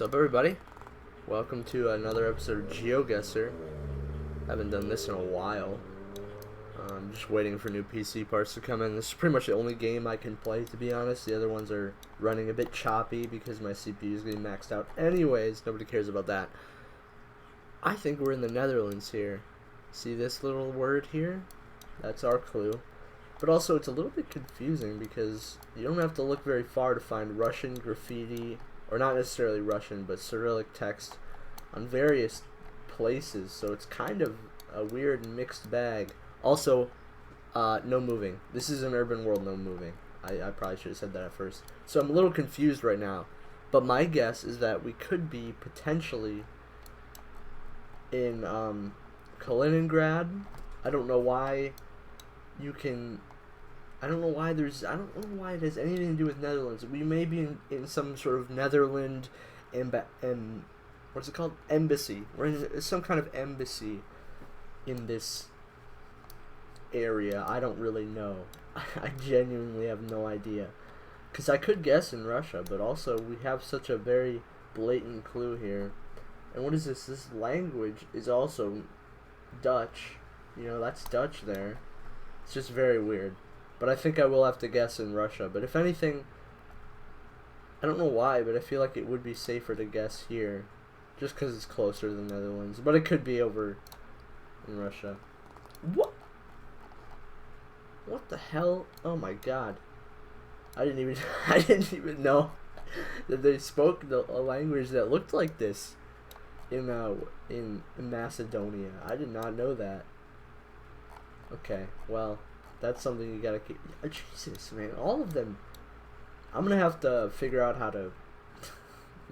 What's up, everybody? Welcome to another episode of GeoGuessr. Haven't done this in a while. I'm just waiting for new PC parts to come in. This is pretty much the only game I can play, to be honest. The other ones are running a bit choppy because my CPU is getting maxed out anyways. Nobody cares about that. I think we're in the Netherlands here. See this little word here? That's our clue. But also, it's a little bit confusing because you don't have to look very far to find Russian graffiti, or not necessarily Russian, but Cyrillic text on various places. So it's kind of a weird mixed bag. Also, no moving. This is an urban world, no moving. I probably should have said that at first. So I'm a little confused right now. But my guess is that we could be potentially in Kaliningrad. I don't know why you can... I don't know why it has anything to do with Netherlands. We may be in some sort of Netherland what's it called? Embassy. We're in some kind of embassy in this area. I don't really know. I genuinely have no idea. Because I could guess in Russia, but also we have such a very blatant clue here. And what is this? This language is also Dutch. You know, that's Dutch there. It's just very weird. But I think I will have to guess in Russia. But if anything, I don't know why, but I feel like it would be safer to guess here. Just because it's closer to the Netherlands. But it could be over in Russia. What? What the hell? Oh my god. I didn't even know that they spoke a language that looked like this in Macedonia. I did not know that. Okay, well, that's something you gotta keep. Jesus, man, all of them. I'm gonna have to figure out how to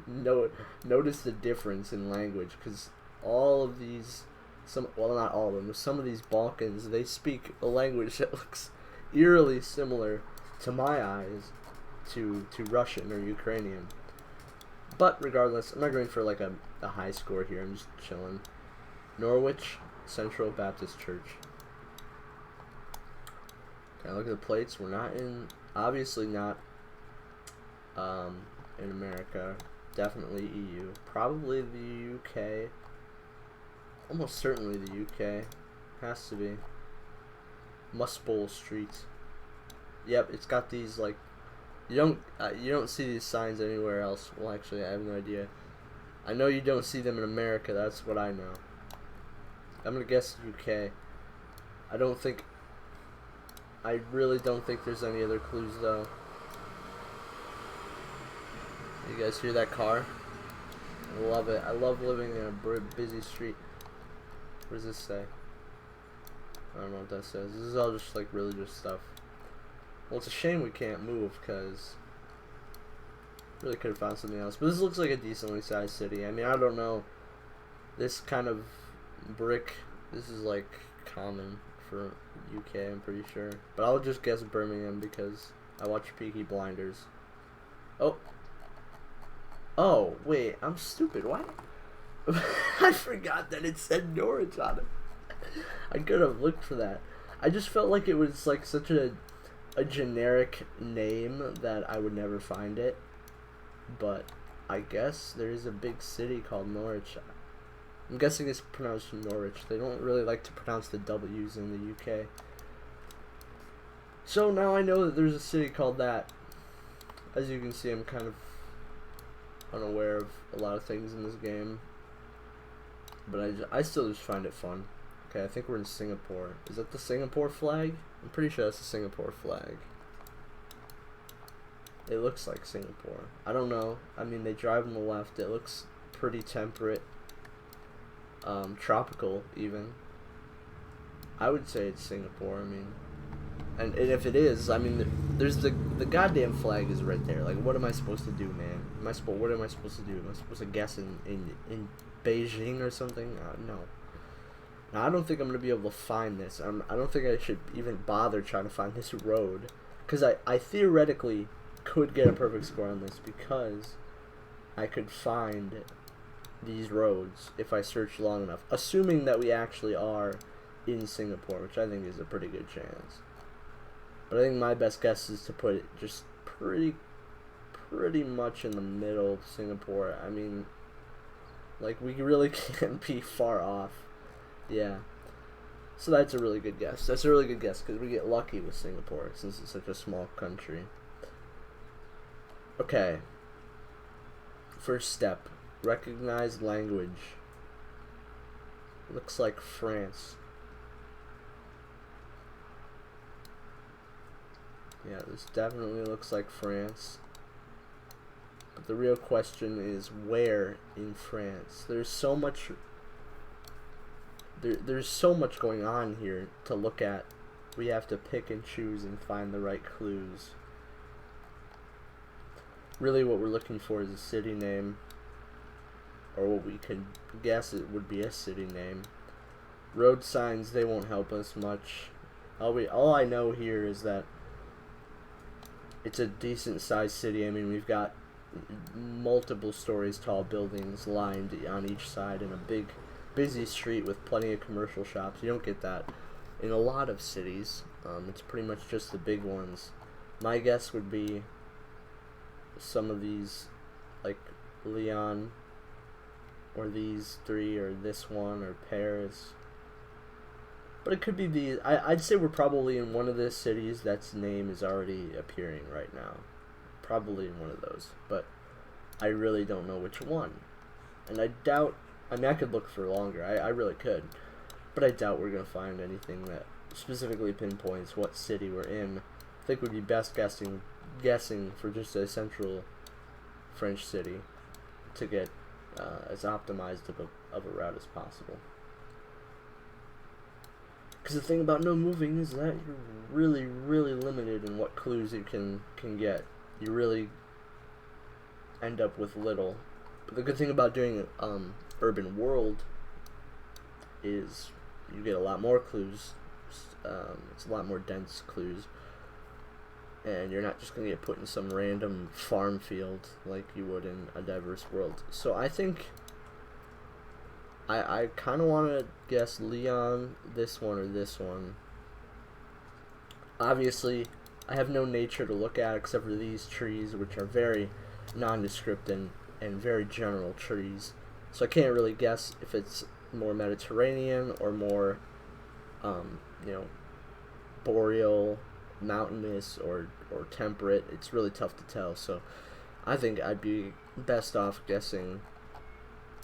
notice the difference in language, because all of these, well, not all of them, but some of these Balkans, they speak a language that looks eerily similar to my eyes to Russian or Ukrainian. But regardless, I'm not going for like a high score here. I'm just chilling. Norwich Central Baptist Church. Okay, look at the plates. We're not in, obviously not in America. Definitely EU. Probably the UK. Almost certainly the UK. Has to be. Musbowl Street. Yep, it's got these like, you don't see these signs anywhere else. Well, actually, I have no idea. I know you don't see them in America. That's what I know. I'm gonna guess UK. I really don't think there's any other clues though. You guys hear that car? I love it. I love living in a busy street. What does this say? I don't know what that says. This is all just like religious stuff. Well, it's a shame we can't move, because really could have found something else. But this looks like a decently sized city. I mean, I don't know. This kind of brick, this is like common for UK, I'm pretty sure. But I'll just guess Birmingham because I watch Peaky Blinders. Oh, wait, I'm stupid. What? I forgot that it said Norwich on it. I could have looked for that. I just felt like it was like such a generic name that I would never find it. But I guess there is a big city called Norwich. I'm guessing it's pronounced Norwich. They don't really like to pronounce the W's in the UK. So now I know that there's a city called that. As you can see, I'm kind of unaware of a lot of things in this game. But I still just find it fun. Okay, I think we're in Singapore. Is that the Singapore flag? I'm pretty sure that's the Singapore flag. It looks like Singapore. I don't know. I mean, they drive on the left. It looks pretty temperate. Tropical, even. I would say it's Singapore, I mean. And if it is, I mean, there's the goddamn flag is right there. Like, what am I supposed to do, man? What am I supposed to do? Am I supposed to guess in Beijing or something? No. Now, I don't think I'm going to be able to find this. I don't think I should even bother trying to find this road. Because I theoretically could get a perfect score on this, because I could find these roads if I search long enough. Assuming that we actually are in Singapore, which I think is a pretty good chance. But I think my best guess is to put it just pretty much in the middle of Singapore. I mean, like, we really can't be far off. Yeah. So that's a really good guess. That's a really good guess because we get lucky with Singapore since it's such a small country. Okay. First step. Recognize language. Looks like France. Yeah, this definitely looks like France. But the real question is where in France? There's so much there's so much going on here to look at. We have to pick and choose and find the right clues. Really what we're looking for is a city name, or what we could guess it would be a city name. Road signs, they won't help us much. All I know here is that it's a decent sized city. I mean, we've got multiple stories tall buildings lined on each side in a big busy street with plenty of commercial shops. You don't get that in a lot of cities. It's pretty much just the big ones. My guess would be some of these, like Lyon, or these three, or this one, or Paris. But it could be these. I'd say we're probably in one of the cities that's name is already appearing right now. Probably in one of those. But I really don't know which one. And I doubt, I mean, I could look for longer. I really could. But I doubt we're going to find anything that specifically pinpoints what city we're in. I think we'd be best guessing for just a central French city to get as optimized of a route as possible. Because the thing about no moving is that you're really, really limited in what clues you can get. You really end up with little. But the good thing about doing Urban World is you get a lot more clues. It's a lot more dense clues. And you're not just going to get put in some random farm field like you would in a diverse world. So I think I kind of want to guess Lyon, this one, or this one. Obviously, I have no nature to look at except for these trees, which are very nondescript and very general trees. So I can't really guess if it's more Mediterranean or more, boreal, mountainous, or temperate. It's really tough to tell. So I think I'd be best off guessing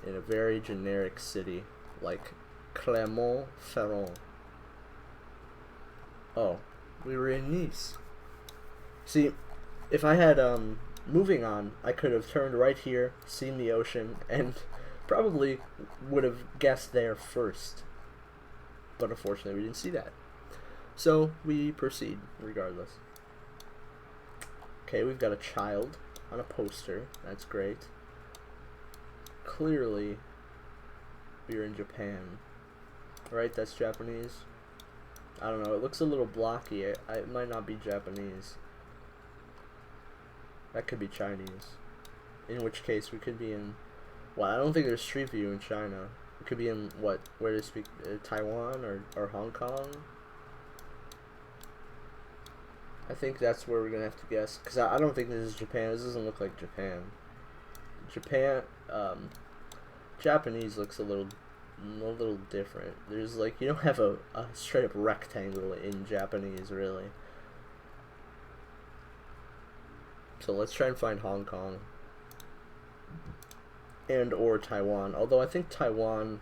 in a very generic city like Clermont-Ferrand. Oh, we were in Nice. See, if I had moving on, I could have turned right here, seen the ocean, and probably would have guessed there first. But unfortunately, we didn't see that. So we proceed regardless. Okay, we've got a child on a poster. That's great. Clearly, we're in Japan. Right, that's Japanese? I don't know, it looks a little blocky. It might not be Japanese. That could be Chinese. In which case, we could be in... Well, I don't think there's Street View in China. We could be in, what, where do they speak? Taiwan or Hong Kong? I think that's where we're going to have to guess. Because I don't think this is Japan. This doesn't look like Japan. Japanese looks a little different. There's like, you don't have a straight up rectangle in Japanese, really. So let's try and find Hong Kong. And or Taiwan. Although I think Taiwan,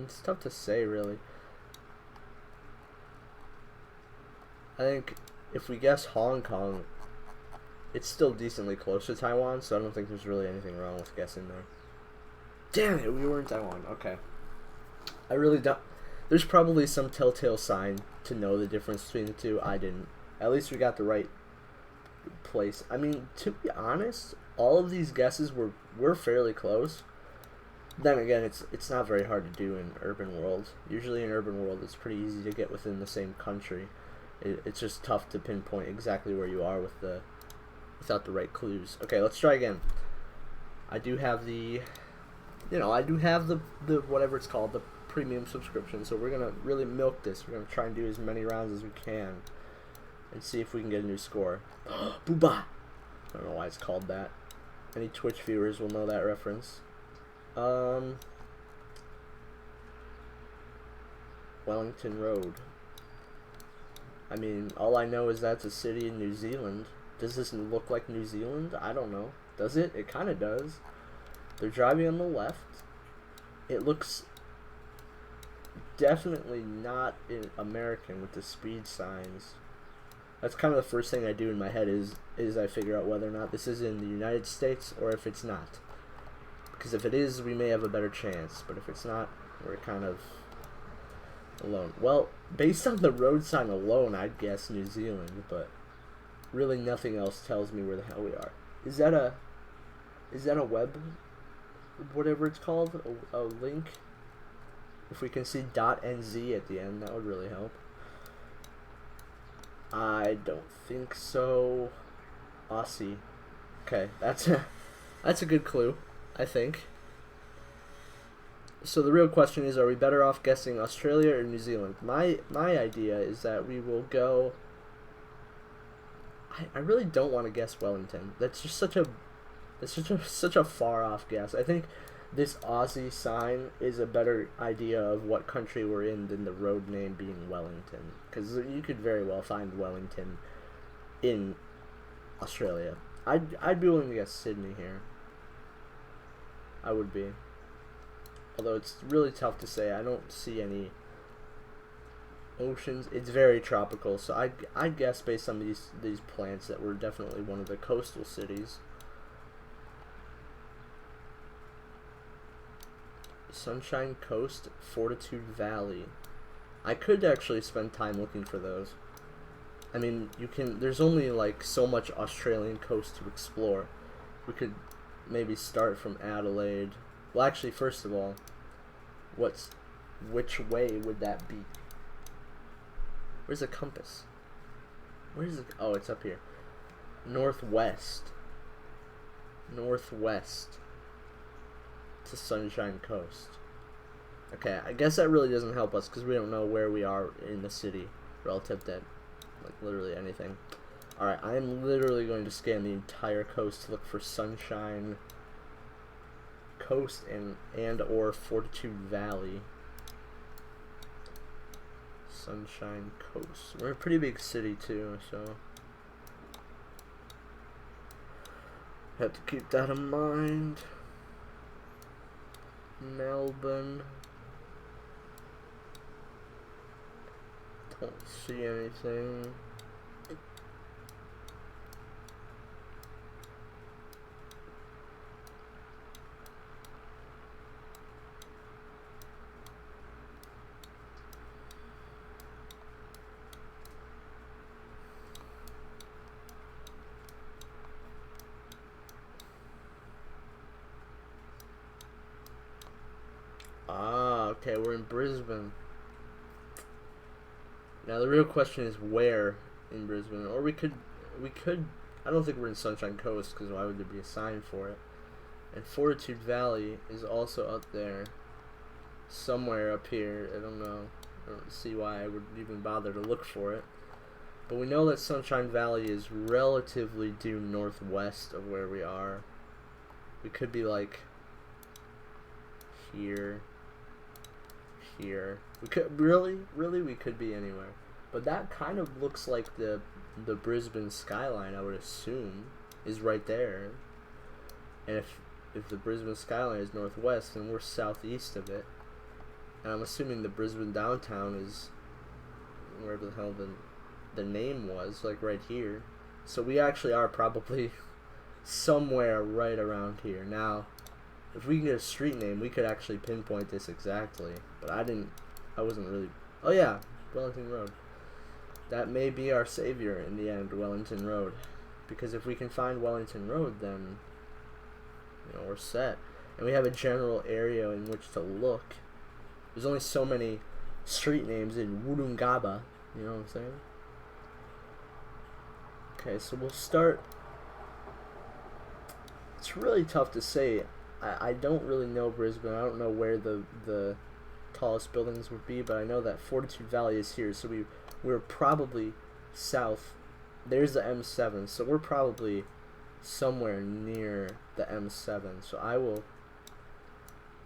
it's tough to say, really. I think if we guess Hong Kong, it's still decently close to Taiwan, so I don't think there's really anything wrong with guessing there. Damn it, we were in Taiwan. Okay. I really don't... There's probably some telltale sign to know the difference between the two. I didn't. At least we got the right place. I mean, to be honest, all of these guesses were fairly close. Then again, it's not very hard to do in Urban World. Usually in Urban World, it's pretty easy to get within the same country. It's just tough to pinpoint exactly where you are without the right clues. Okay, let's try again. I do have the whatever it's called, the premium subscription, so we're gonna really milk this. We're gonna try and do as many rounds as we can and see if we can get a new score. Booba! I don't know why it's called that. Any Twitch viewers will know that reference. Wellington Road. I mean, all I know is that's a city in New Zealand. Does this look like New Zealand? I don't know. Does it? It kind of does. They're driving on the left. It looks definitely not American with the speed signs. That's kind of the first thing I do in my head is I figure out whether or not this is in the United States or if it's not. Because if it is, we may have a better chance. But if it's not, we're kind of alone. Well, based on the road sign alone, I'd guess New Zealand, but really nothing else tells me where the hell we are. Is that a web, whatever it's called, a link? If we can see .nz at the end, that would really help. I don't think so. Aussie. Okay, that's a good clue, I think. So the real question is, are we better off guessing Australia or New Zealand? My idea is that we will go... I really don't want to guess Wellington. That's just such a far off guess. I think this Aussie sign is a better idea of what country we're in than the road name being Wellington. Because you could very well find Wellington in Australia. I'd be willing to guess Sydney here. I would be. Although it's really tough to say. I don't see any oceans. It's very tropical, so I'd guess based on these plants that we're definitely one of the coastal cities. Sunshine Coast, Fortitude Valley. I could actually spend time looking for those. I mean, there's only like so much Australian coast to explore. We could maybe start from Adelaide. Well, actually, first of all, which way would that be? Where's the compass? Where's it? Oh, it's up here. Northwest. Northwest to Sunshine Coast. Okay, I guess that really doesn't help us because we don't know where we are in the city relative to, like, literally anything. Alright, I am literally going to scan the entire coast to look for Sunshine Coast and or Fortitude Valley. Sunshine Coast. We're a pretty big city too, so have to keep that in mind. Melbourne. Don't see anything. Ah, okay, we're in Brisbane. Now the real question is where in Brisbane, or we could. I don't think we're in Sunshine Coast because why would there be a sign for it? And Fortitude Valley is also up there, somewhere up here. I don't know. I don't see why I would even bother to look for it. But we know that Sunshine Valley is relatively due northwest of where we are. We could be like here. We could really we could be anywhere. But that kind of looks like the Brisbane skyline, I would assume, is right there. And if the Brisbane skyline is northwest, then we're southeast of it. And I'm assuming the Brisbane downtown is wherever the hell the name was, like right here. So we actually are probably somewhere right around here. Now, if we can get a street name, we could actually pinpoint this exactly. But I wasn't really... Oh yeah, Wellington Road. That may be our savior in the end, Wellington Road. Because if we can find Wellington Road, then, you know, we're set. And we have a general area in which to look. There's only so many street names in Wollongabba, you know what I'm saying? Okay, so we'll start... It's really tough to say. I don't really know Brisbane. I don't know where the tallest buildings would be, but I know that Fortitude Valley is here, so we're probably south. There's the M7, so we're probably somewhere near the M7, so I will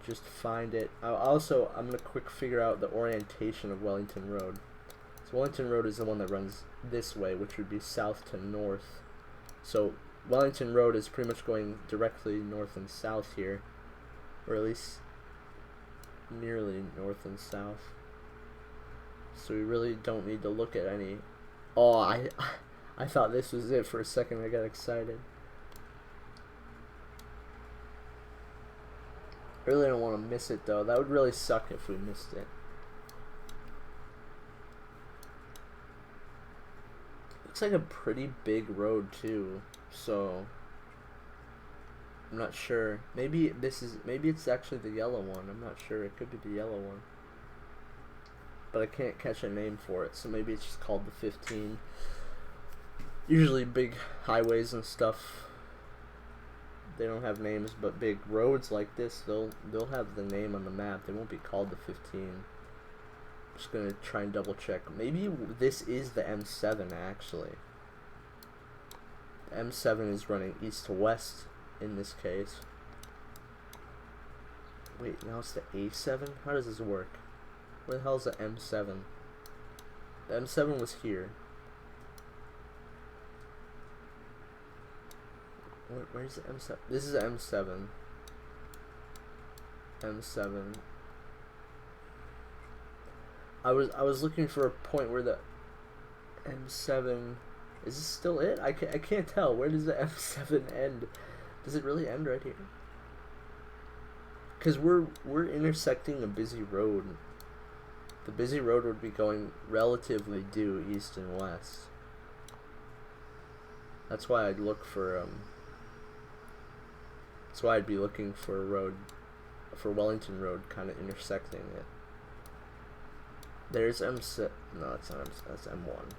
just find it. I'm gonna quick figure out the orientation of Wellington Road. So Wellington Road is the one that runs this way, which would be south to north. So Wellington Road is pretty much going directly north and south here, or at least nearly north and south. So we really don't need to look at any. Oh, I thought this was it for a second. I got excited. I really don't want to miss it though. That would really suck if we missed it. Looks like a pretty big road too, so I'm not sure. Maybe it's actually the yellow one. I'm not sure. It could be the yellow one, but I can't catch a name for it, so maybe it's just called the 15. Usually big highways and stuff, they don't have names, but big roads like this, they'll have the name on the map. They won't be called the 15. Just gonna try and double check. Maybe this is the M7 actually. The M7 is running east to west in this case. Wait, now it's the A7? How does this work? Where the hell is the M7? The M7 was here. Where's the M7? This is the M7. M7. I was looking for a point where the M7 is this still it? I can't tell. Where does the M7 end? Does it really end right here? Because we're intersecting a busy road. The busy road would be going relatively due east and west. That's why I'd look for that's why I'd be looking for a road, for Wellington Road, kind of intersecting it. There's M6. No, it's not M6. That's M1.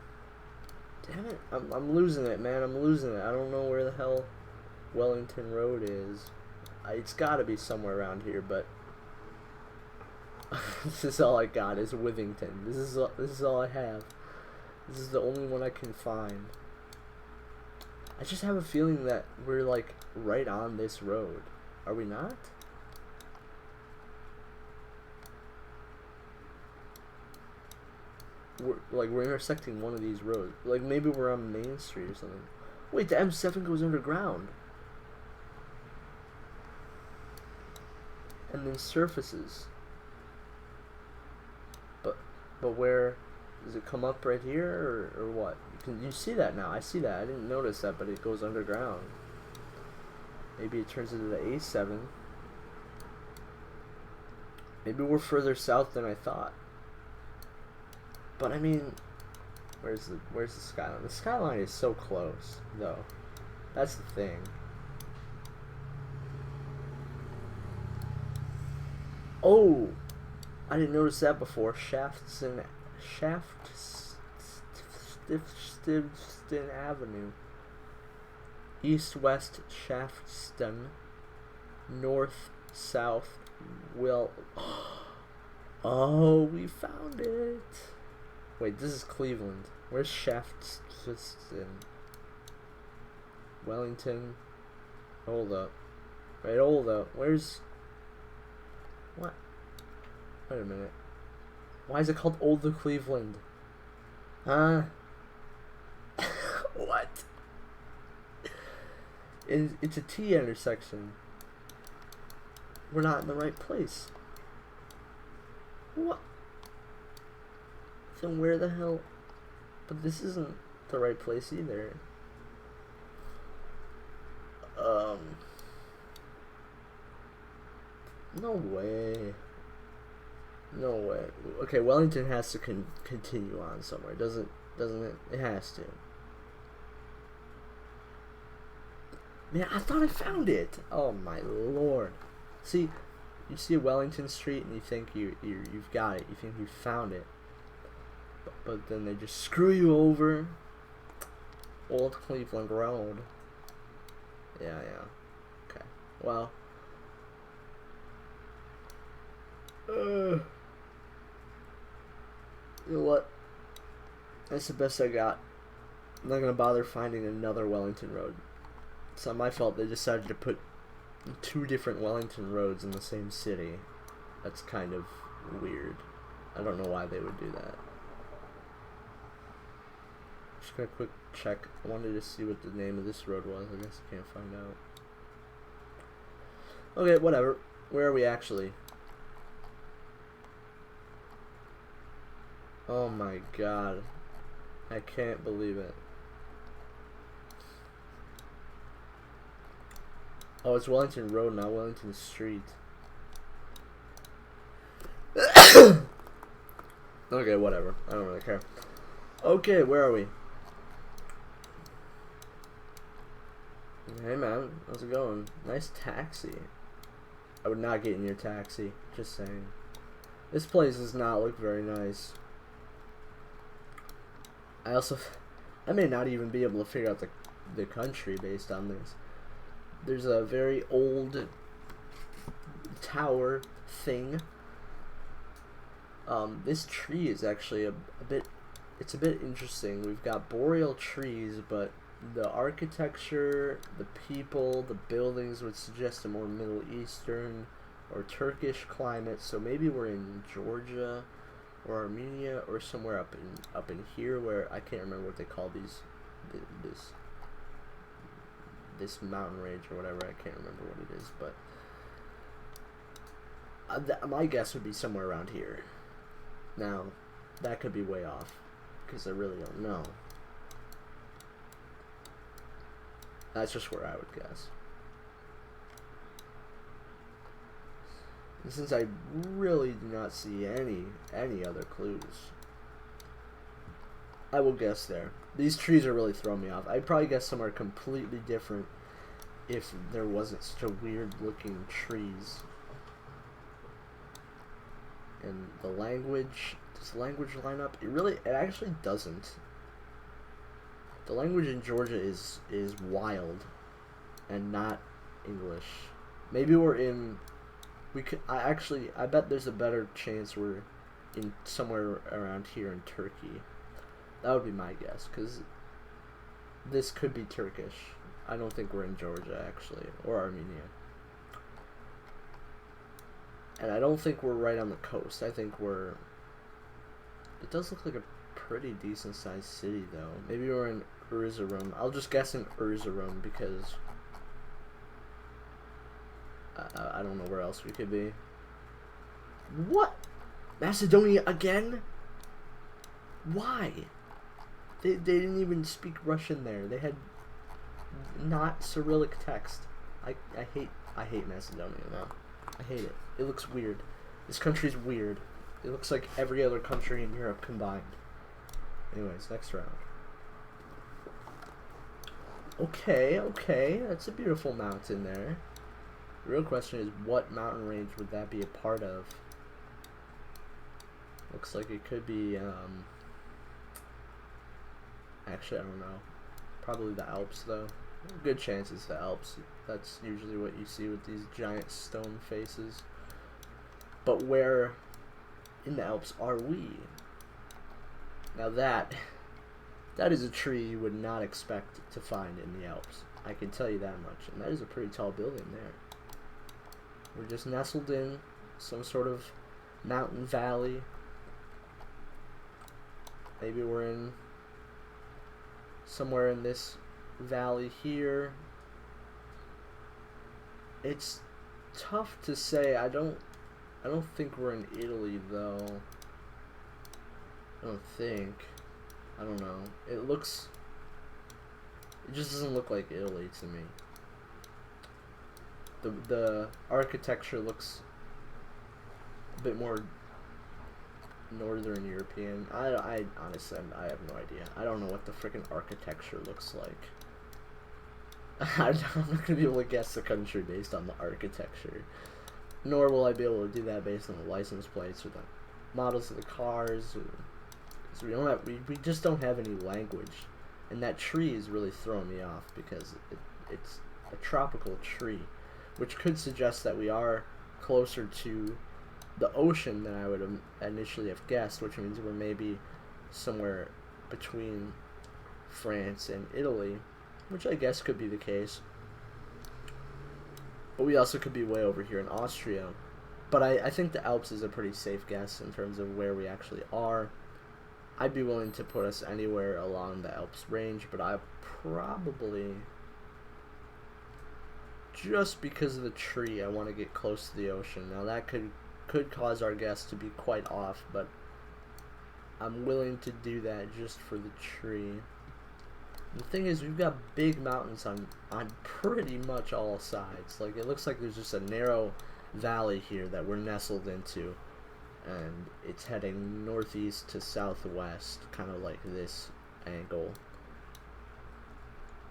Damn it! I'm losing it, man. I'm losing it. I don't know where the hell Wellington Road is. It's got to be somewhere around here, but this is all I got is Withington. This is all I have. This is the only one I can find. I just have a feeling that we're like right on this road. Are we not? We're intersecting one of these roads. Like maybe we're on Main Street or something. Wait, the M7 goes underground. And then surfaces. But where does it come up right here or what? You see that now? I see that. I didn't notice that, but it goes underground. Maybe it turns into the A7. Maybe we're further south than I thought. But I mean, where's the skyline? The skyline is so close, though. That's the thing. Oh, I didn't notice that before. Shaftesbury Avenue. East-west Shaftston. North-south Will. Oh, we found it. Wait, this is Cleveland. Where's Shaftston? Wellington. Hold up. Wait, hold up. Where's... What? Wait a minute. Why is it called Old Cleveland? Huh? What? It's a T intersection. We're not in the right place. What? Then where the hell? But this isn't the right place either. No way. No way. Okay, Wellington has to continue on somewhere, doesn't it? It has to. Man, I thought I found it. Oh my lord. See, you see Wellington Street and you think you've got it. You think you found it. But then they just screw you over. Old Cleveland Road. Yeah. Okay. Well. You know what? That's the best I got. I'm not gonna bother finding another Wellington Road. It's not my fault they decided to put 2 different Wellington roads in the same city. That's kind of weird. I don't know why they would do that. Just gonna quick check. I wanted to see what the name of this road was. I guess I can't find out. Okay, whatever. Where are we actually? Oh my god. I can't believe it. Oh, it's Wellington Road, not Wellington Street. Okay, whatever. I don't really care. Okay, where are we? Hey man, how's it going? Nice taxi. I would not get in your taxi, just saying. This place does not look very nice. I may not even be able to figure out the country based on this. There's a very old tower thing. This tree is actually it's a bit interesting. We've got boreal trees, but the architecture, the people, the buildings would suggest a more Middle Eastern or Turkish climate. So maybe we're in Georgia or Armenia or somewhere up in here where I can't remember what they call this mountain range or whatever. I can't remember what it is, but my guess would be somewhere around here. Now, that could be way off because I really don't know. That's just where I would guess. And since I really do not see any other clues, I will guess there. These trees are really throwing me off. I'd probably guess somewhere completely different if there wasn't such a weird looking trees. And the language, does the language line up? It actually doesn't. The language in Georgia is wild and not English. Maybe we're in, I bet there's a better chance we're in somewhere around here in Turkey. That would be my guess, because this could be Turkish. I don't think we're in Georgia, actually, or Armenia. And I don't think we're right on the coast. I think it does look like a pretty decent sized city, though. Maybe we're in Erzurum. I'll just guess in Erzurum, because I don't know where else we could be. What? Macedonia again? Why? They didn't even speak Russian there. They had not Cyrillic text. I hate Macedonia now. I hate it. It looks weird. This country's weird. It looks like every other country in Europe combined. Anyways, next round. Okay, that's a beautiful mountain there. The real question is, what mountain range would that be a part of? Looks like it could be, actually, I don't know. Probably the Alps, though. Good chance it's the Alps. That's usually what you see with these giant stone faces. But where in the Alps are we? Now that is a tree you would not expect to find in the Alps. I can tell you that much. And that is a pretty tall building there. We're just nestled in some sort of mountain valley. Maybe we're in somewhere in this valley here. It's tough to say. I don't think we're in Italy, though. I don't think. I don't know. It just doesn't look like Italy to me. The architecture looks a bit more Northern European. I honestly, I have no idea. I don't know what the freaking architecture looks like. I'm not gonna be able to guess the country based on the architecture. Nor will I be able to do that based on the license plates or the models of the cars. So we just don't have any language. And that tree is really throwing me off because it's a tropical tree, which could suggest that we are closer to the ocean than I would initially have guessed, which means we're maybe somewhere between France and Italy, which I guess could be the case. But we also could be way over here in Austria. But I think the Alps is a pretty safe guess in terms of where we actually are. I'd be willing to put us anywhere along the Alps range, but I probably, just because of the tree, I want to get close to the ocean. Now that could cause our guess to be quite off, but I'm willing to do that just for the tree. The thing is, we've got big mountains on pretty much all sides. Like, it looks like there's just a narrow valley here that we're nestled into, and it's heading northeast to southwest, kind of like this angle.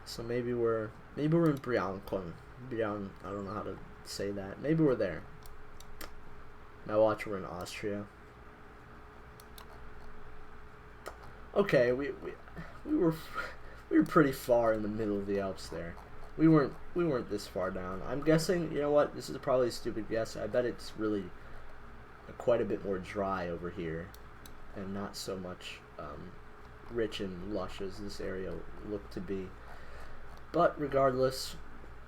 So maybe we're in Briancon. I don't know how to say that. Maybe we're there. Now watch, we're in Austria. Okay, we were pretty far in the middle of the Alps there. We weren't this far down. I'm guessing, you know what? This is probably a stupid guess. I bet it's really quite a bit more dry over here, and not so much rich and lush as this area looked to be. But regardless,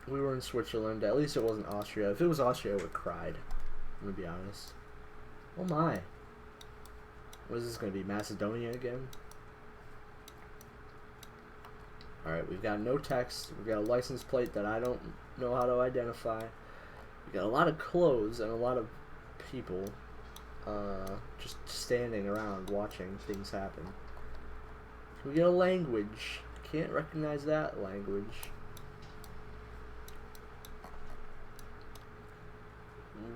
we were in Switzerland. At least it wasn't Austria. If it was Austria, I would have cried. I'm gonna be honest. Oh my! What is this gonna be? Macedonia again? Alright, we've got no text. We've got a license plate that I don't know how to identify. We've got a lot of clothes and a lot of people just standing around watching things happen. Can we get a language? Can't recognize that language.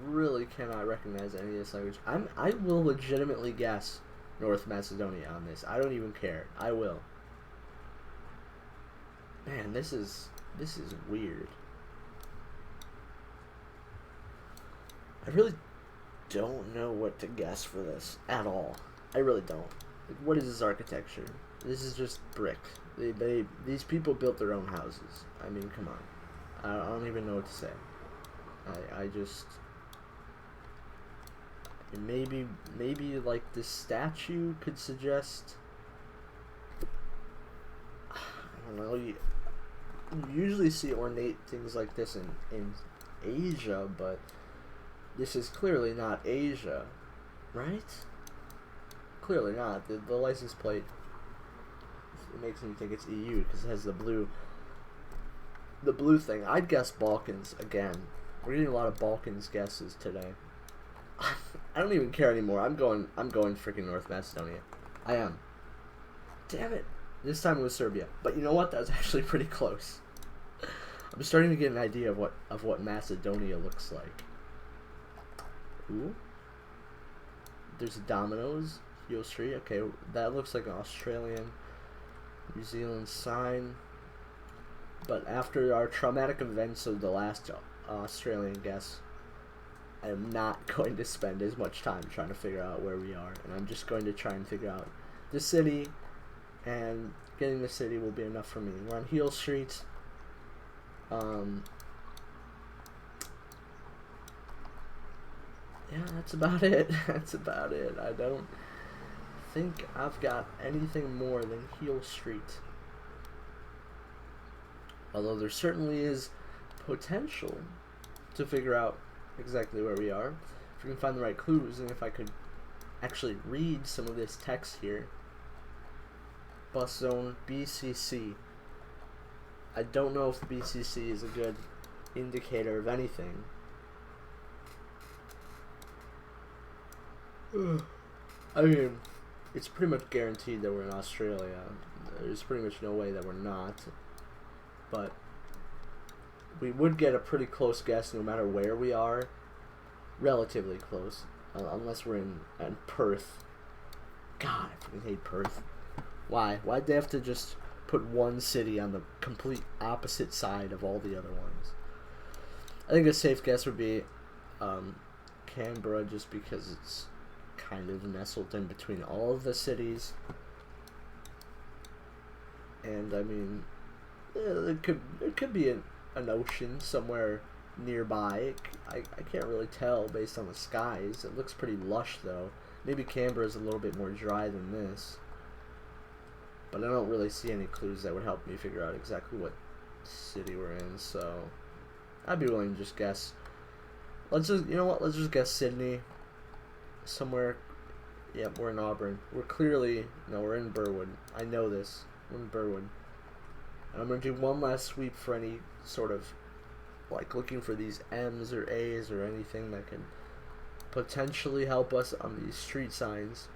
Really cannot recognize any of this language. I will legitimately guess North Macedonia on this. I don't even care. I will. Man, this is weird. I really don't know what to guess for this at all. I really don't. Like, what is this architecture? This is just brick. These people built their own houses. I mean, come on. I don't even know what to say. I just, maybe like this statue could suggest, I don't know. You usually see ornate things like this in Asia, but this is clearly not Asia, right? Clearly not. The license plate, it makes me think it's EU because it has the blue thing. I'd guess Balkans again. We're getting a lot of Balkans guesses today. I don't even care anymore. I'm going freaking North Macedonia. I am. Damn it. This time it was Serbia. But you know what? That was actually pretty close. I'm starting to get an idea of what Macedonia looks like. Ooh. There's a Domino's, Hill Street. Okay, that looks like an Australian, New Zealand sign. But after our traumatic events of the last Australian guess, I am not going to spend as much time trying to figure out where we are, and I'm just going to try and figure out the city, and getting the city will be enough for me. We're on Hill Street. Yeah, that's about it. That's about it. I don't think I've got anything more than Hill Street. Although there certainly is potential to figure out exactly where we are. If we can find the right clues, and if I could actually read some of this text here. Bus zone BCC. I don't know if BCC is a good indicator of anything. I mean, it's pretty much guaranteed that we're in Australia. There's pretty much no way that we're not. But we would get a pretty close guess no matter where we are. Relatively close. Unless we're in Perth. God, I fucking hate Perth. Why? Why'd they have to just put one city on the complete opposite side of all the other ones? I think a safe guess would be Canberra, just because it's kind of nestled in between all of the cities. And I mean, it could be an ocean somewhere nearby. I can't really tell based on the skies. It looks pretty lush though. Maybe Canberra's a little bit more dry than this. But I don't really see any clues that would help me figure out exactly what city we're in, so I'd be willing to just guess. Let's just, you know what? Let's just guess Sydney. Somewhere. Yep, we're in Auburn. We're clearly, no, we're in Burwood. I know this. We're in Burwood. And I'm going to do one last sweep for any sort of, like, looking for these M's or A's or anything that can potentially help us on these street signs.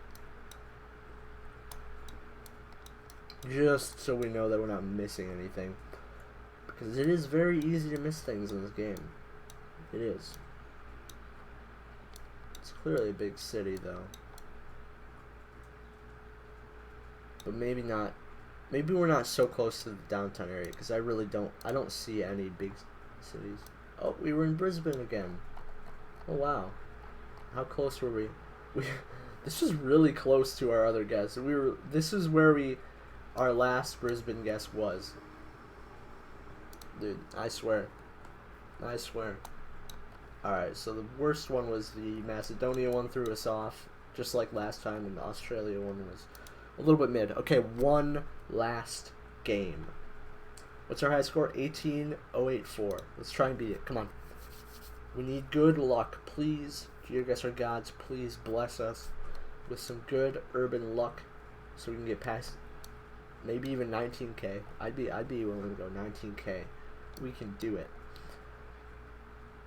Just so we know that we're not missing anything. Because it is very easy to miss things in this game. It is. It's clearly a big city, though. But maybe not. Maybe we're not so close to the downtown area, because I don't see any big cities. Oh, we were in Brisbane again. Oh, wow. How close were we? This was really close to our other guess. This is where our last Brisbane guess was. Dude, I swear. I swear. Alright, so the worst one was the Macedonia one threw us off, just like last time, and the Australia one was a little bit mid. Okay, one last game. What's our high score? 18,084. Let's try and beat it. Come on. We need good luck. Please, GeoGuessr gods, please bless us with some good urban luck so we can get past maybe even 19K. I'd be willing to go 19K. We can do it.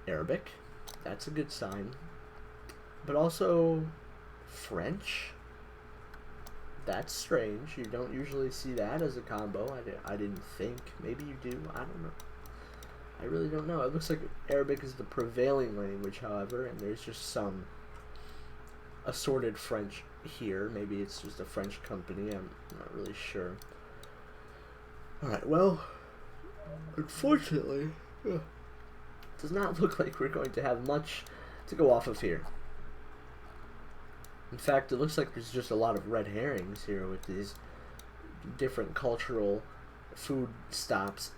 Arabic. That's a good sign. But also French. That's strange. You don't usually see that as a combo. I didn't think. Maybe you do. I don't know. I really don't know. It looks like Arabic is the prevailing language, however, and there's just some assorted French here. Maybe it's just a French company. I'm not really sure. Alright, well, unfortunately, it does not look like we're going to have much to go off of here. In fact, it looks like there's just a lot of red herrings here with these different cultural food stops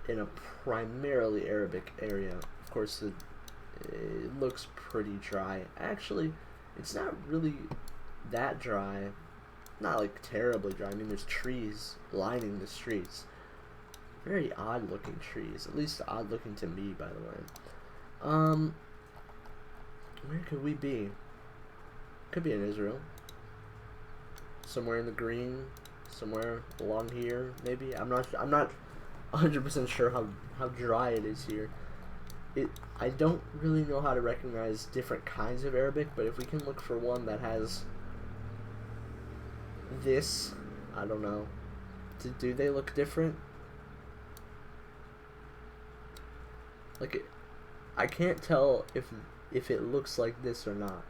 in a primarily Arabic area. Of course, it looks pretty dry. Actually, it's not really that dry. Not like terribly dry. I mean, there's trees lining the streets. Very odd looking trees. At least odd looking to me, by the way. Where could we be? Could be in Israel. Somewhere in the green. Somewhere along here, maybe. I'm not 100% sure how dry it is here. I don't really know how to recognize different kinds of Arabic, but if we can look for one that has this, I don't know. Do they look different? Like, I can't tell if it looks like this or not.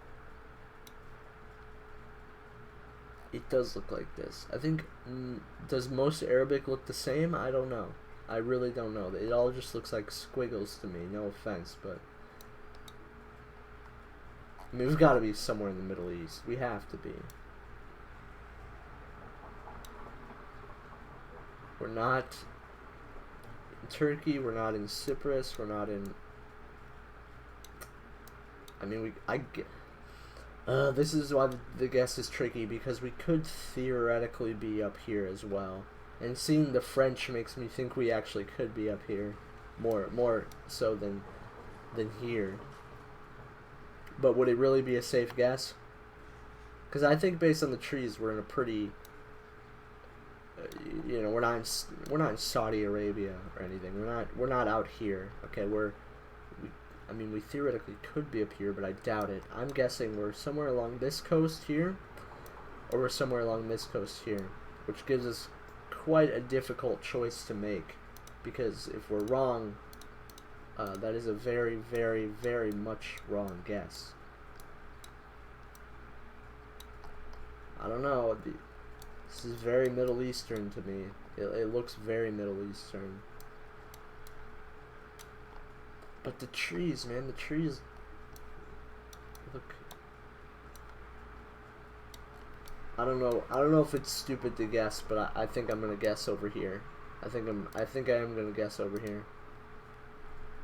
It does look like this. I think, does most Arabic look the same? I don't know. I really don't know. It all just looks like squiggles to me. No offense, but I mean, we've got to be somewhere in the Middle East. We have to be. We're not in Turkey. We're not in Cyprus. We're not in. I mean, this is why the guess is tricky, because we could theoretically be up here as well. And seeing the French makes me think we actually could be up here, more so than here. But would it really be a safe guess? Because I think based on the trees, we're in a pretty, you know, we're not in Saudi Arabia or anything. We're not out here. Okay, I mean, we theoretically could be up here, but I doubt it. I'm guessing we're somewhere along this coast here, or we're somewhere along this coast here, which gives us quite a difficult choice to make, because if we're wrong, that is a very, very, very much wrong guess. I don't know. This is very Middle Eastern to me. It looks very Middle Eastern. But the trees, man, the trees look. I don't know if it's stupid to guess, but I think I'm gonna guess over here. I think I am gonna guess over here.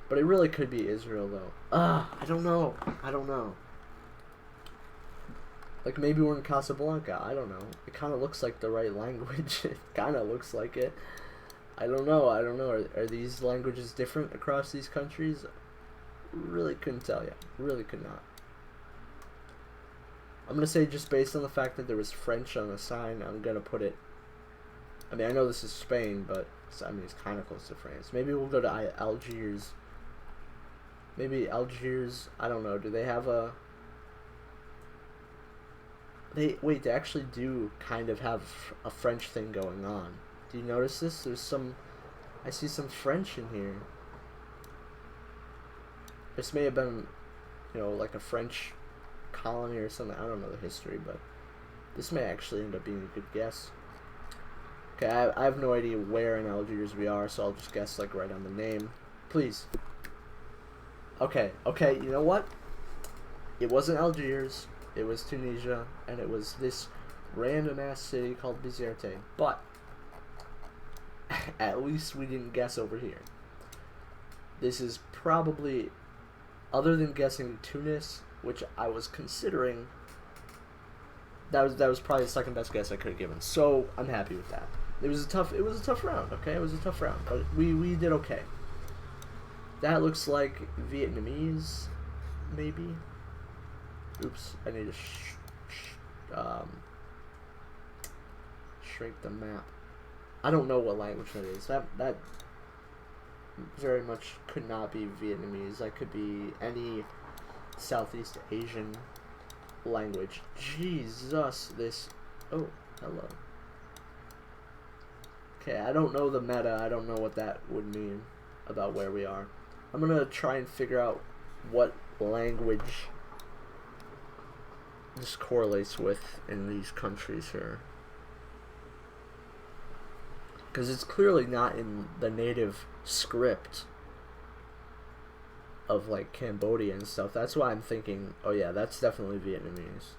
But it really could be Israel, though. I don't know. Like, maybe we're in Casablanca. I don't know. It kind of looks like the right language. It kind of looks like it. I don't know. I don't know. Are these languages different across these countries? Really couldn't tell you. Really could not. I'm gonna say, just based on the fact that there was French on the sign, I'm gonna put it. I mean, I know this is Spain, but I mean, it's kind of close to France. Maybe we'll go to Algiers. Maybe Algiers. I don't know. Do they have a? They actually do kind of have a French thing going on. Do you notice this? There's some. I see some French in here. This may have been, like a French colony or something. I don't know the history, but this may actually end up being a good guess. Okay, I have no idea where in Algiers we are, so I'll just guess like right on the name. Please. Okay, you know what? It wasn't Algiers, it was Tunisia, and it was this random ass city called Zyrkk. But at least we didn't guess over here. This is probably, other than guessing Tunis, which I was considering, that was probably the second best guess I could have given. So I'm happy with that. It was a tough round, okay? It was a tough round, but we did okay. That looks like Vietnamese, maybe. Oops, I need to shrink the map. I don't know what language that is. That very much could not be Vietnamese. That could be any Southeast Asian language. Jesus, this. Oh, hello. Okay, I don't know the meta. I don't know what that would mean about where we are. I'm gonna try and figure out what language this correlates with in these countries here. Because it's clearly not in the native script of like Cambodia and stuff. That's why I'm thinking, oh yeah, that's definitely Vietnamese.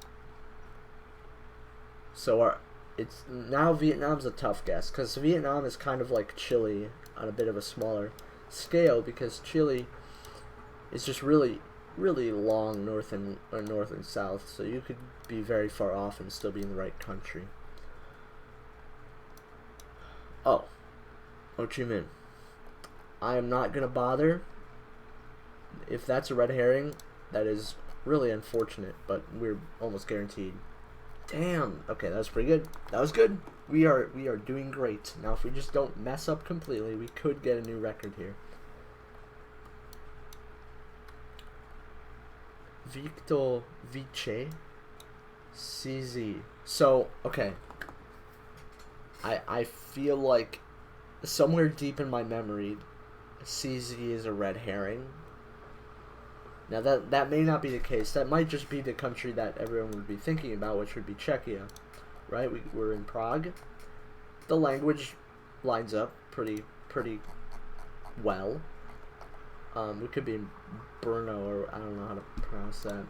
So it's now Vietnam's a tough guess, because Vietnam is kind of like Chile on a bit of a smaller scale, because Chile is just really long north and south, so you could be very far off and still be in the right country. Oh, Ho Chi Minh. I am not gonna bother. If that's a red herring, that is really unfortunate, but we're almost guaranteed. Damn. Okay, that was pretty good. That was good. We are doing great. Now, if we just don't mess up completely, we could get a new record here. Victor Vice CZ. So, okay. I feel like somewhere deep in my memory, CZ is a red herring. Now that may not be the case. That might just be the country that everyone would be thinking about, which would be Czechia, right? We're in Prague. The language lines up pretty well. We could be in Brno, or I don't know how to pronounce that.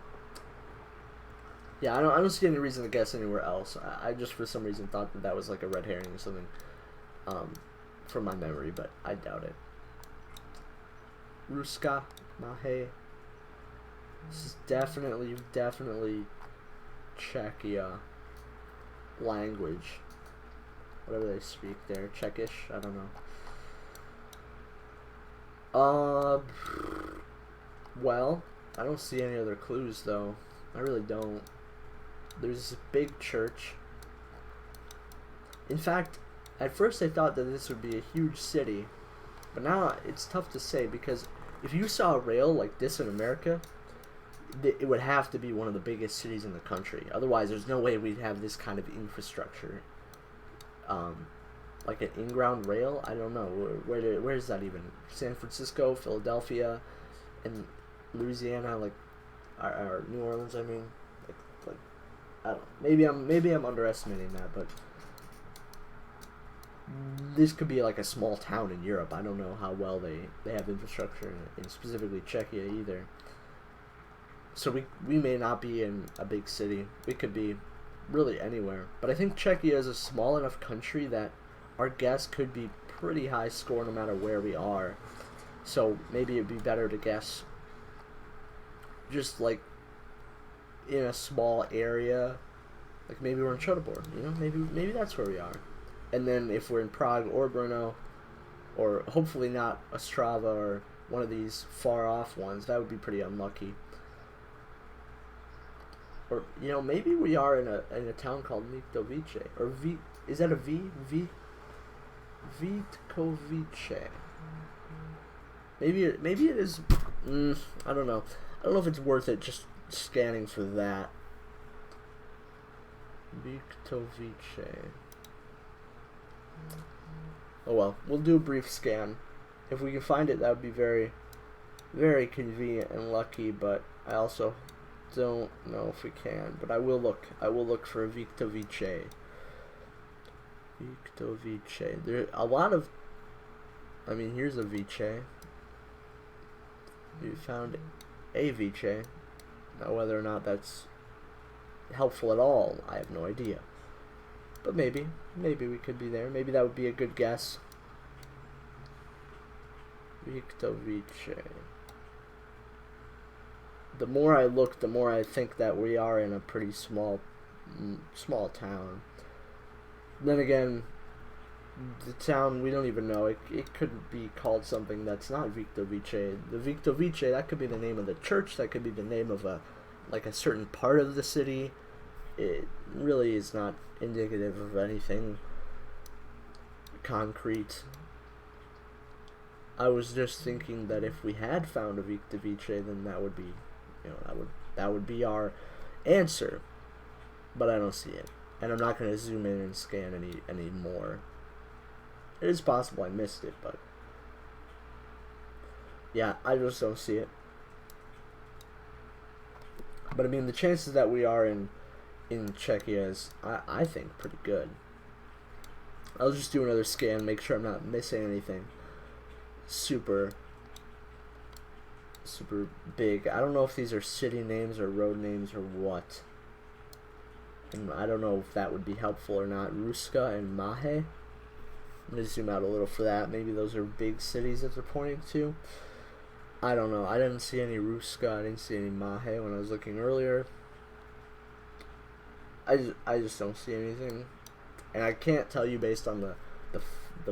Yeah, I don't see any reason to guess anywhere else. I just for some reason thought that was like a red herring or something, from my memory, but I doubt it. Ruska Mahe. This is definitely Czechia language. Whatever they speak there. Czechish, I don't know. Well, I don't see any other clues though. I really don't. There's a big church. In fact, at first I thought that this would be a huge city, but now it's tough to say, because if you saw a rail like this in America, it would have to be one of the biggest cities in the country. Otherwise, there's no way we'd have this kind of infrastructure. Like an in-ground rail? I don't know. Where is that even? San Francisco, Philadelphia, and Louisiana, like, or New Orleans, I mean. Like I don't know. Maybe I'm underestimating that, but this could be like a small town in Europe. I don't know how well they have infrastructure in specifically Czechia either. So we may not be in a big city. We could be really anywhere. But I think Czechia is a small enough country that our guess could be pretty high score no matter where we are. So maybe it'd be better to guess just like in a small area. Like maybe we're in Chotobor, maybe that's where we are. And then if we're in Prague or Brno, or hopefully not Ostrava or one of these far off ones. That would be pretty unlucky. Or maybe we are in a town called Mitovice, or V. Is that a V? Vitkovice. Maybe it is. I don't know. I don't know if it's worth it just scanning for that. Vitkovice. Oh well, we'll do a brief scan. If we can find it, that would be very, very convenient and lucky. But I also don't know if we can. But I will look. I will look for Vitkovice. Vitkovice. There a lot of. I mean, here's a Vice. We found a Vice. Now, whether or not that's helpful at all, I have no idea. But maybe we could be there. Maybe that would be a good guess. Vitkovice. The more I look, the more I think that we are in a pretty small town. Then again, the town, we don't even know. It could be called something that's not Vitkovice. The Vitkovice, that could be the name of the church. That could be the name of a certain part of the city. It really is not indicative of anything concrete. I was just thinking that if we had found a Vitkovice, then that would be, that would be our answer. But I don't see it, and I'm not going to zoom in and scan any more. It is possible I missed it, but yeah, I just don't see it. But I mean, the chances that we are in Czechia is, I think, pretty good. I'll just do another scan, make sure I'm not missing anything super big. I don't know if these are city names or road names or what. And I don't know if that would be helpful or not. Ruska and Mahe. I'm going to zoom out a little for that. Maybe those are big cities that they're pointing to. I don't know. I didn't see any Ruska. I didn't see any Mahe when I was looking earlier. I just don't see anything. And I can't tell you based on the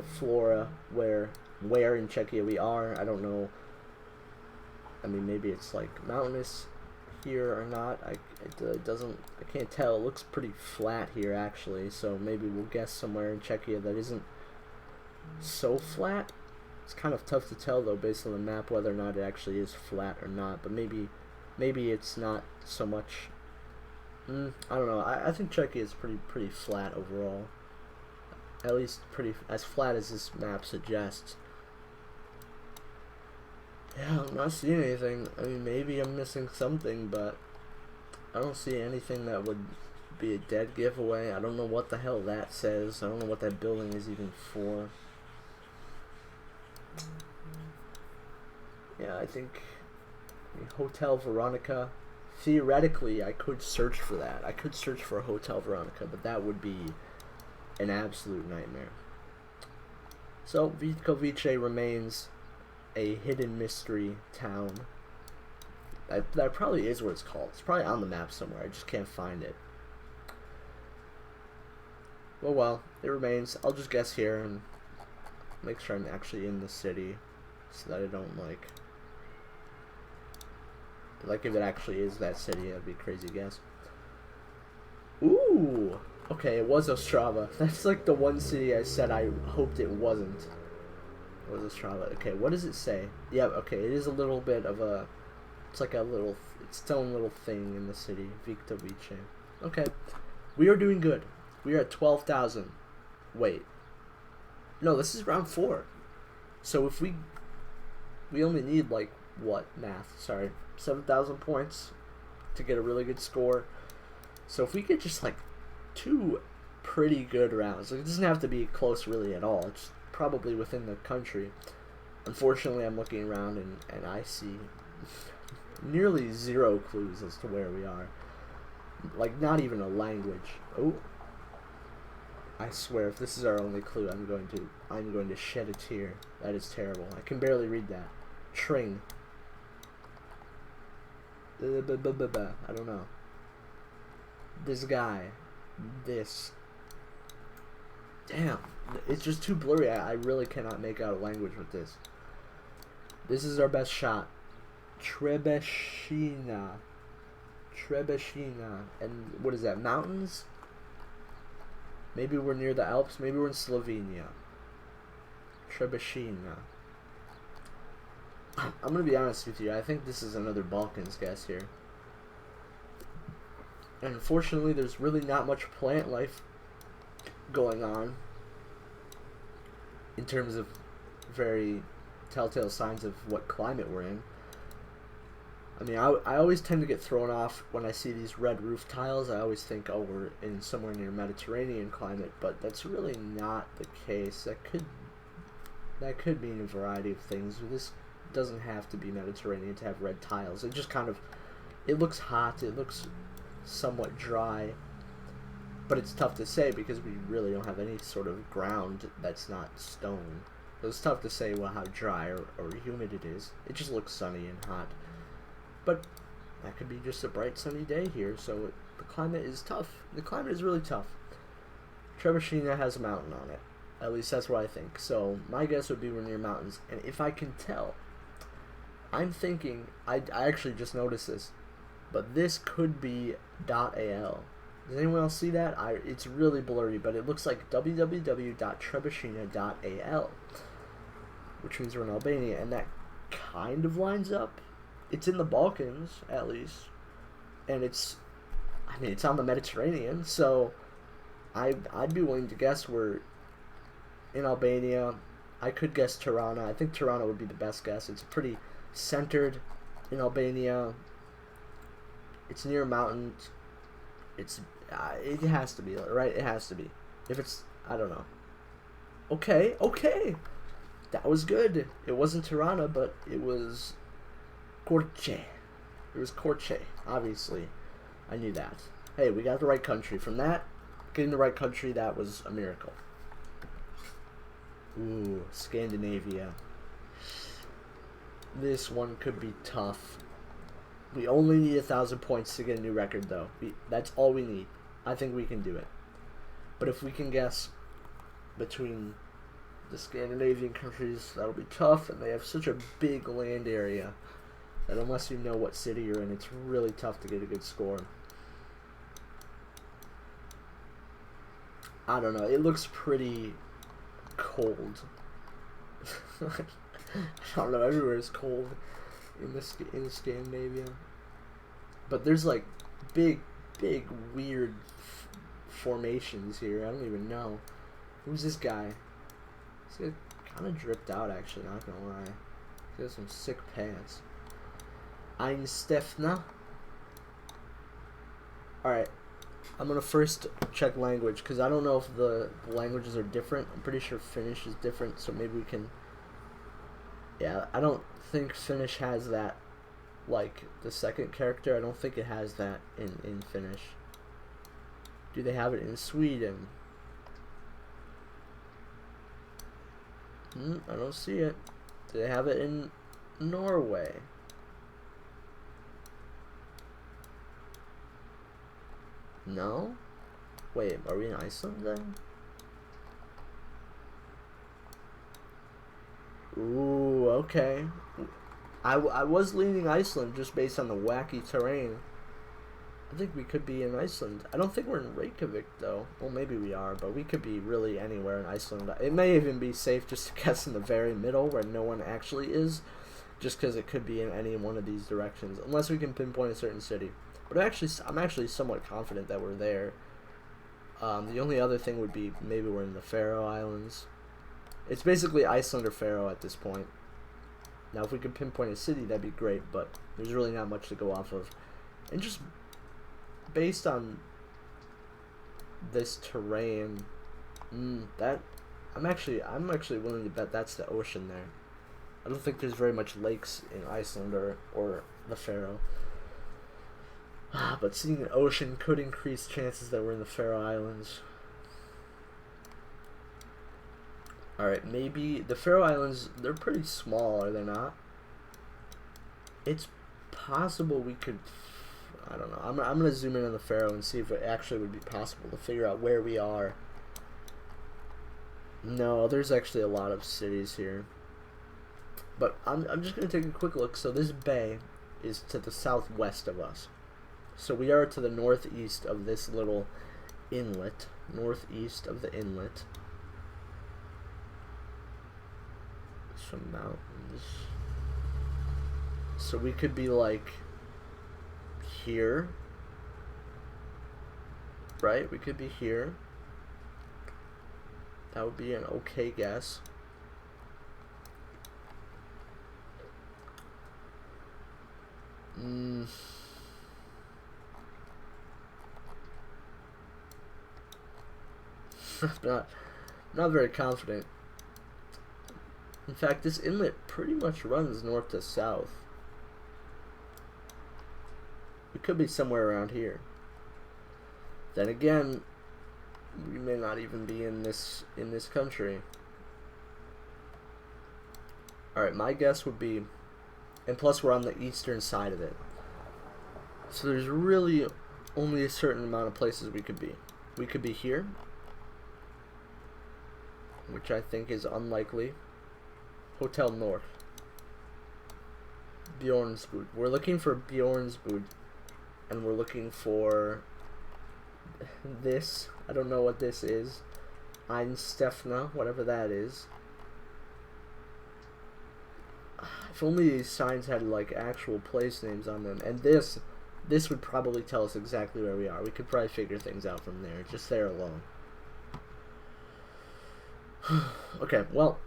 flora where in Czechia we are. I don't know. I mean, maybe it's like mountainous here or not. It doesn't. I can't tell. It looks pretty flat here actually. So maybe we'll guess somewhere in Czechia that isn't so flat. It's kind of tough to tell though based on the map whether or not it actually is flat or not. But maybe it's not so much. I don't know. I think Czechia is pretty flat overall. At least pretty as flat as this map suggests. Yeah, I'm not seeing anything. I mean, maybe I'm missing something, but I don't see anything that would be a dead giveaway. I don't know what the hell that says. I don't know what that building is even for. Yeah, I think Hotel Veronica. Theoretically, I could search for that. I could search for Hotel Veronica, but that would be an absolute nightmare. So, Vitkovice remains a hidden mystery town. That probably is what it's called. It's probably on the map somewhere. I just can't find it. Well, it remains. I'll just guess here and make sure I'm actually in the city so that I don't like if it actually is that city. That'd be a crazy guess. Ooh! Okay, it was Ostrava. That's like the one city I said I hoped it wasn't. It was Ostrava. Okay, what does it say? Yeah, okay, it is a little bit of a... It's like a little... It's its own little thing in the city. Vitkovice. Okay. We are doing good. We are at 12,000. Wait. No, this is round 4. So if we only need, like, what? Math. Sorry. 7,000 points to get a really good score. So if we get just, like, 2 pretty good rounds. Like, it doesn't have to be close really at all. It's probably within the country. Unfortunately, I'm looking around and I see nearly 0 clues as to where we are. Like, not even a language. Oh. I swear, if this is our only clue, I'm going to shed a tear. That is terrible. I can barely read that. Tring. I don't know. This guy. This. Damn, it's just too blurry. I really cannot make out a language with this. This is our best shot. Trebeshina. Trebeshina. And what is that? Mountains? Maybe we're near the Alps. Maybe we're in Slovenia. Trebeshina. I'm going to be honest with you. I think this is another Balkans guess here. And unfortunately, there's really not much plant life going on in terms of very telltale signs of what climate we're in. I mean, I always tend to get thrown off when I see these red roof tiles. I always think, oh, we're in somewhere near Mediterranean climate, but that's really not the case. That could mean a variety of things. This doesn't have to be Mediterranean to have red tiles. It just kind of, it looks hot, it looks somewhat dry, but it's tough to say because we really don't have any sort of ground that's not stone. So it's tough to say, well, how dry or humid it is. It just looks sunny and hot. But that could be just a bright sunny day here, so the climate is tough. The climate is really tough. Trebeshina has a mountain on it. At least that's what I think. So my guess would be we're near mountains. And if I can tell, I'm thinking, I actually just noticed this, but this could be .al. Does anyone else see that? It's really blurry, but it looks like www.trebeshina.al, which means we're in Albania, and that kind of lines up. It's in the Balkans, at least, and it's on the Mediterranean, so I'd be willing to guess we're in Albania. I could guess Tirana. I think Tirana would be the best guess. It's pretty centered in Albania. It's near mountains. It has to be, right? It has to be. If it's, I don't know. Okay. That was good. It wasn't Tirana, but it was Korçë. It was Korçë, obviously. I knew that. Hey, we got the right country. From that, getting the right country, that was a miracle. Ooh, Scandinavia. This one could be tough. We only need 1,000 points to get a new record, though. That's all we need. I think we can do it. But if we can guess between the Scandinavian countries, that'll be tough, and they have such a big land area that unless you know what city you're in, it's really tough to get a good score. I don't know. It looks pretty cold. I don't know. Everywhere is cold in Scandinavia. But there's like big weird formations here. I don't even know. Who's this guy? This guy kind of dripped out, actually. Not gonna lie. He has some sick pants. Ein Stefna. Alright, I'm gonna first check language because I don't know if the languages are different. I'm pretty sure Finnish is different, so maybe we can. Yeah, I don't think Finnish has that, like the second character. I don't think it has that in Finnish. Do they have it in Sweden? I don't see it. Do they have it in Norway? No? Wait, are we in Iceland then? Ooh, okay. I was leaning Iceland just based on the wacky terrain. I think we could be in Iceland. I don't think we're in Reykjavik, though. Well, maybe we are, but we could be really anywhere in Iceland. It may even be safe just to guess in the very middle where no one actually is, just because it could be in any one of these directions, unless we can pinpoint a certain city. But I'm actually somewhat confident that we're there. The only other thing would be maybe we're in the Faroe Islands. It's basically Iceland or Faroe at this point. Now, if we could pinpoint a city, that'd be great, but there's really not much to go off of. And just based on this terrain, that I'm actually willing to bet that's the ocean there. I don't think there's very much lakes in Iceland or the Faroe. But seeing an ocean could increase chances that we're in the Faroe Islands. Alright, maybe the Faroe Islands, they're pretty small, are they not? It's possible we could, I don't know. I'm going to zoom in on the Faroe and see if it actually would be possible to figure out where we are No, there's actually a lot of cities here. But I'm just going to take a quick look. So this bay is to the southwest of us. So we are to the northeast of this little inlet. Northeast of the inlet. Some mountains. So we could be like here. Right? We could be here. That would be an okay guess. Not very confident. In fact, this inlet pretty much runs north to south. It could be somewhere around here. Then again, we may not even be in this country. Alright, my guess would be, and plus we're on the eastern side of it. So there's really only a certain amount of places we could be. We could be here, which I think is unlikely. Hotel North. Bjornsbud. We're looking for Bjornsbud, and we're looking for this. I don't know what this is. Einstefna, whatever that is. If only these signs had like actual place names on them. And this would probably tell us exactly where we are. We could probably figure things out from there, just there alone. Okay, well,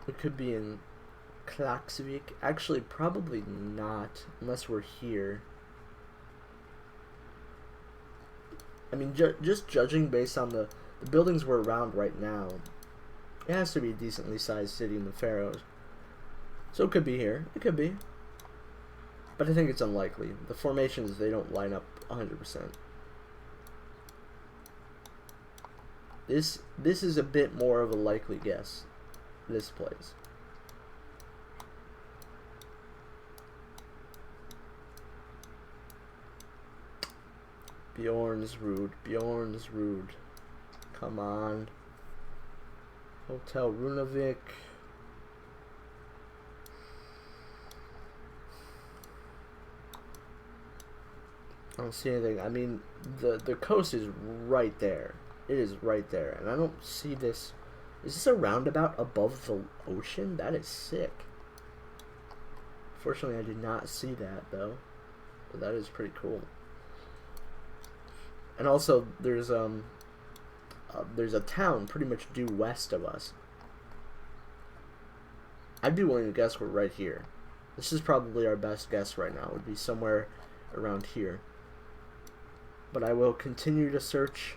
we could be in Klaksvik. Actually, probably not, unless we're here. I mean, just judging based on the buildings we're around right now, it has to be a decently sized city in the Faroes. So it could be here. It could be. But I think it's unlikely. The formations, they don't line up 100%. This is a bit more of a likely guess. This place. Bjornsrud. Come on. Hotel Runavik. I don't see anything. I mean, the coast is right there. It is right there. And I don't see this. Is this a roundabout above the ocean? That is sick. Fortunately, I did not see that, though. But that is pretty cool. And also, there's a town pretty much due west of us. I'd be willing to guess we're right here. This is probably our best guess right now. It would be somewhere around here. But I will continue to search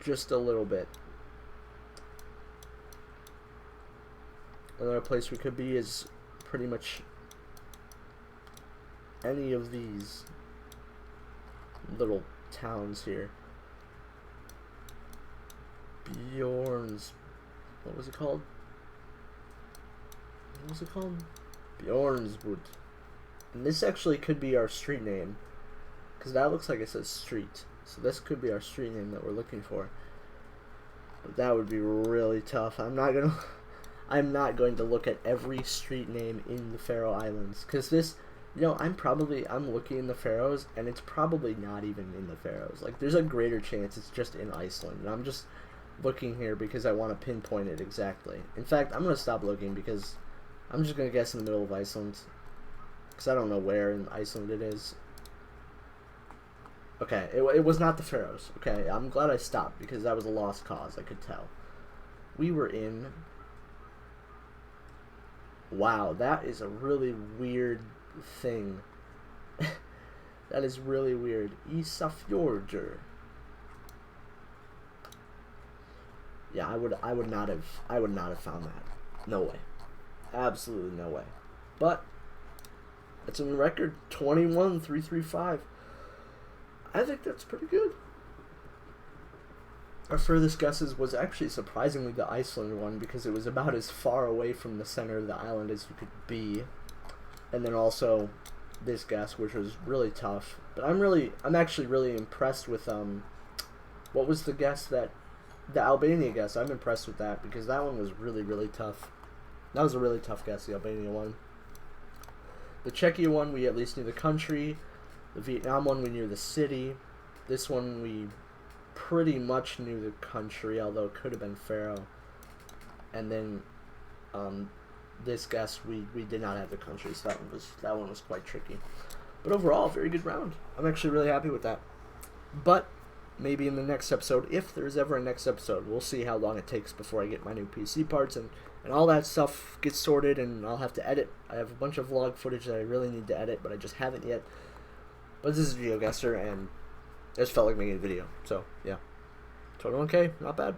just a little bit. Another place we could be is pretty much any of these little towns here. Bjorns. What was it called? What was it called? Bjornsbud. And this actually could be our street name, because that looks like it says street. So this could be our street name that we're looking for. But that would be really tough. I'm not going to look at every street name in the Faroe Islands, because this, you know, I'm looking in the Faroes, and it's probably not even in the Faroes. Like, there's a greater chance it's just in Iceland, and I'm just looking here because I want to pinpoint it exactly. In fact, I'm going to stop looking because I'm just going to guess in the middle of Iceland, because I don't know where in Iceland it is. Okay, it was not the Faroes. Okay, I'm glad I stopped, because that was a lost cause, I could tell. We were in... Wow, that is a really weird thing. That is really weird. Isafjordur. Yeah, I would not have found that. No way. Absolutely no way. But it's in the record 21,335. I think that's pretty good. Our furthest guesses was actually surprisingly the Iceland one, because it was about as far away from the center of the island as you could be. And then also this guess, which was really tough. But I'm actually really impressed with What was the guess that... The Albania guess, I'm impressed with that, because that one was really, really tough. That was a really tough guess, the Albania one. The Czechia one, we at least knew the country. The Vietnam one, we knew the city. This one, we pretty much knew the country, although it could have been Faro. And then, this guess, we did not have the country, so that one was quite tricky. But overall, very good round. I'm actually really happy with that. But maybe in the next episode, if there's ever a next episode, we'll see how long it takes before I get my new PC parts and all that stuff gets sorted, and I'll have to edit. I have a bunch of vlog footage that I really need to edit, but I just haven't yet. But this is GeoGuessr, and it just felt like making a video. So, yeah. 21K, not bad.